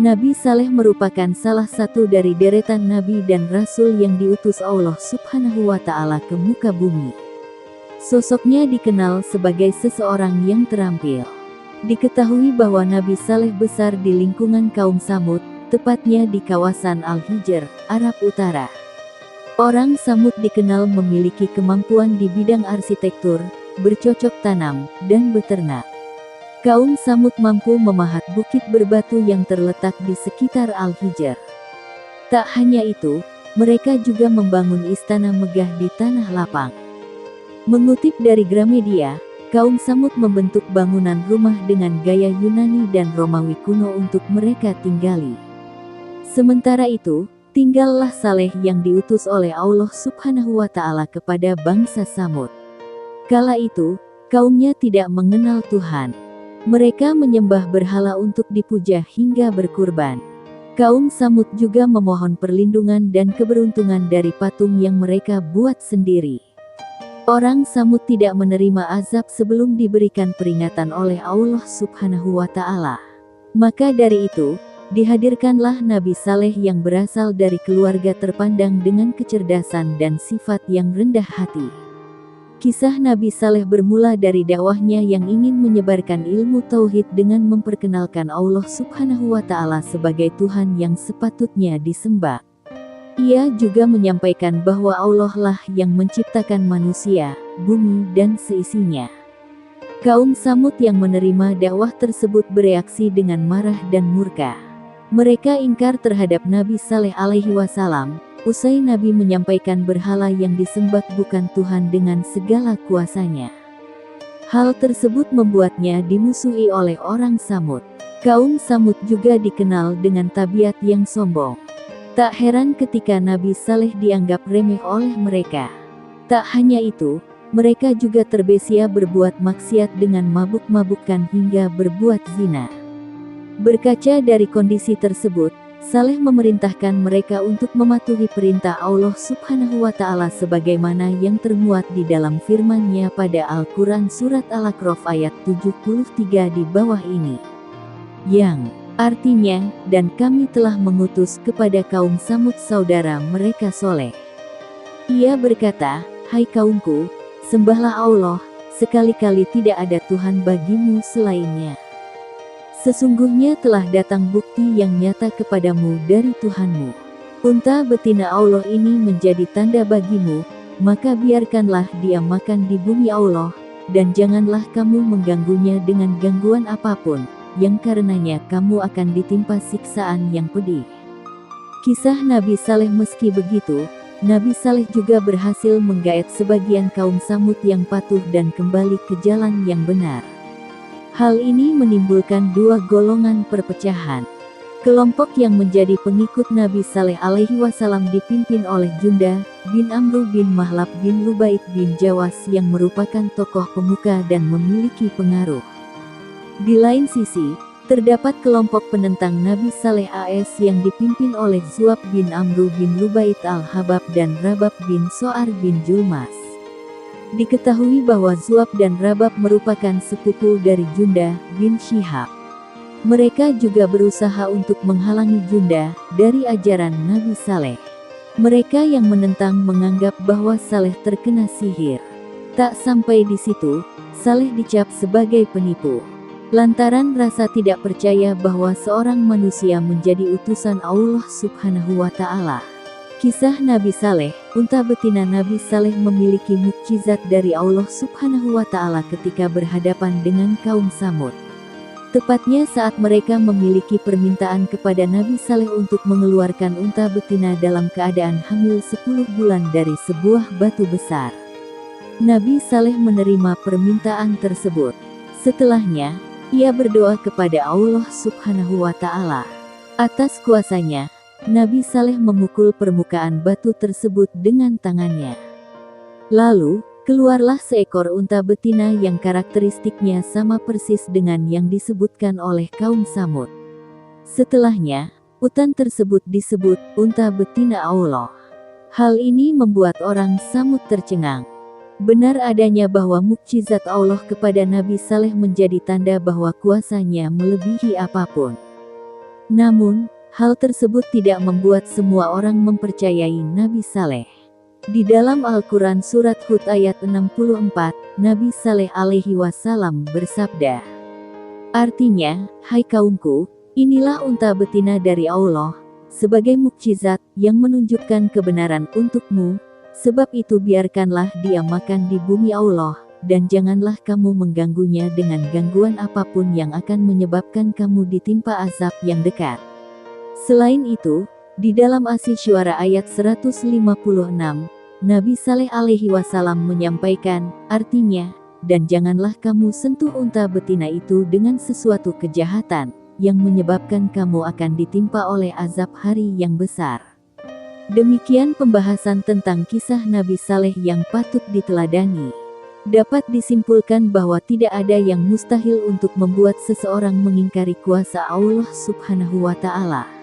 Nabi Saleh merupakan salah satu dari deretan nabi dan rasul yang diutus Allah Subhanahu wa Ta'ala ke muka bumi. Sosoknya dikenal sebagai seseorang yang terampil. Diketahui bahwa Nabi Saleh besar di lingkungan kaum Samud, tepatnya di kawasan Al-Hijr, Arab Utara. Orang Samud dikenal memiliki kemampuan di bidang arsitektur, bercocok tanam, dan beternak. Kaum Samud mampu memahat bukit berbatu yang terletak di sekitar Al-Hijr. Tak hanya itu, mereka juga membangun istana megah di tanah lapang. Mengutip dari Gramedia, kaum Samud membentuk bangunan rumah dengan gaya Yunani dan Romawi kuno untuk mereka tinggali. Sementara itu, tinggallah Saleh yang diutus oleh Allah Subhanahu wa Ta'ala kepada bangsa Samud. Kala itu, kaumnya tidak mengenal Tuhan. Mereka menyembah berhala untuk dipuja hingga berkurban. Kaum Samud juga memohon perlindungan dan keberuntungan dari patung yang mereka buat sendiri. Orang Samud tidak menerima azab sebelum diberikan peringatan oleh Allah Subhanahu wa Ta'ala. Maka dari itu, dihadirkanlah Nabi Saleh yang berasal dari keluarga terpandang dengan kecerdasan dan sifat yang rendah hati. Kisah Nabi Saleh bermula dari dakwahnya yang ingin menyebarkan ilmu tauhid dengan memperkenalkan Allah Subhanahu wa Ta'ala sebagai Tuhan yang sepatutnya disembah. Ia juga menyampaikan bahwa Allah lah yang menciptakan manusia, bumi dan seisinya. Kaum Samud yang menerima dakwah tersebut bereaksi dengan marah dan murka. Mereka ingkar terhadap Nabi Saleh alaihi wasallam. Usai Nabi menyampaikan berhala yang disembah bukan Tuhan dengan segala kuasanya. Hal tersebut membuatnya dimusuhi oleh orang Samud. Kaum Samud juga dikenal dengan tabiat yang sombong. Tak heran ketika Nabi Saleh dianggap remeh oleh mereka. Tak hanya itu, mereka juga terbiasa berbuat maksiat dengan mabuk-mabukan hingga berbuat zina. Berkaca dari kondisi tersebut, Saleh memerintahkan mereka untuk mematuhi perintah Allah Subhanahu wa Ta'ala sebagaimana yang termuat di dalam firman-Nya pada Al-Quran Surat Al-A'raf ayat 73 di bawah ini. Yang artinya, dan kami telah mengutus kepada kaum Samud saudara mereka Soleh. Ia berkata, hai kaumku, sembahlah Allah, sekali-kali tidak ada Tuhan bagimu selainnya. Sesungguhnya telah datang bukti yang nyata kepadamu dari Tuhanmu. Unta betina Allah ini menjadi tanda bagimu, maka biarkanlah dia makan di bumi Allah, dan janganlah kamu mengganggunya dengan gangguan apapun, yang karenanya kamu akan ditimpa siksaan yang pedih. Kisah Nabi Saleh. Meski begitu, Nabi Saleh juga berhasil menggaet sebagian kaum Samud yang patuh dan kembali ke jalan yang benar. Hal ini menimbulkan dua golongan perpecahan. Kelompok yang menjadi pengikut Nabi Saleh alaihi wasallam dipimpin oleh Junda bin Amru bin Mahlab bin Lubaid bin Jawas yang merupakan tokoh pemuka dan memiliki pengaruh. Di lain sisi, terdapat kelompok penentang Nabi Saleh AS yang dipimpin oleh Zu'ab bin Amru bin Lubaid al-Habab dan Rabab bin So'ar bin Julmas. Diketahui bahwa Zu'ab dan Rabab merupakan sepupu dari Junda bin Syihab. Mereka juga berusaha untuk menghalangi Junda dari ajaran Nabi Saleh. Mereka yang menentang menganggap bahwa Saleh terkena sihir. Tak sampai di situ, Saleh dicap sebagai penipu. Lantaran rasa tidak percaya bahwa seorang manusia menjadi utusan Allah Subhanahu wa Ta'ala. Kisah Nabi Saleh. Unta betina Nabi Saleh memiliki mukjizat dari Allah Subhanahu wa Ta'ala ketika berhadapan dengan kaum Samud. Tepatnya saat mereka memiliki permintaan kepada Nabi Saleh untuk mengeluarkan unta betina dalam keadaan hamil 10 bulan dari sebuah batu besar. Nabi Saleh menerima permintaan tersebut. Setelahnya, ia berdoa kepada Allah Subhanahu wa Ta'ala. Atas kuasanya, Nabi Saleh memukul permukaan batu tersebut dengan tangannya. Lalu, keluarlah seekor unta betina yang karakteristiknya sama persis dengan yang disebutkan oleh kaum Samud. Setelahnya, utan tersebut disebut unta betina Allah. Hal ini membuat orang Samud tercengang. Benar adanya bahwa mukjizat Allah kepada Nabi Saleh menjadi tanda bahwa kuasanya melebihi apapun. Namun, hal tersebut tidak membuat semua orang mempercayai Nabi Saleh. Di dalam Al-Quran Surat Hud ayat 64, Nabi Saleh alaihi wasallam bersabda, artinya, hai kaumku, inilah unta betina dari Allah, sebagai mukjizat yang menunjukkan kebenaran untukmu, sebab itu biarkanlah dia makan di bumi Allah, dan janganlah kamu mengganggunya dengan gangguan apapun yang akan menyebabkan kamu ditimpa azab yang dekat. Selain itu, di dalam Asy-Syu'ara ayat 156, Nabi Saleh alaihi wasallam menyampaikan, artinya, dan janganlah kamu sentuh unta betina itu dengan sesuatu kejahatan, yang menyebabkan kamu akan ditimpa oleh azab hari yang besar. Demikian pembahasan tentang kisah Nabi Saleh yang patut diteladani. Dapat disimpulkan bahwa tidak ada yang mustahil untuk membuat seseorang mengingkari kuasa Allah Subhanahu wa Ta'ala.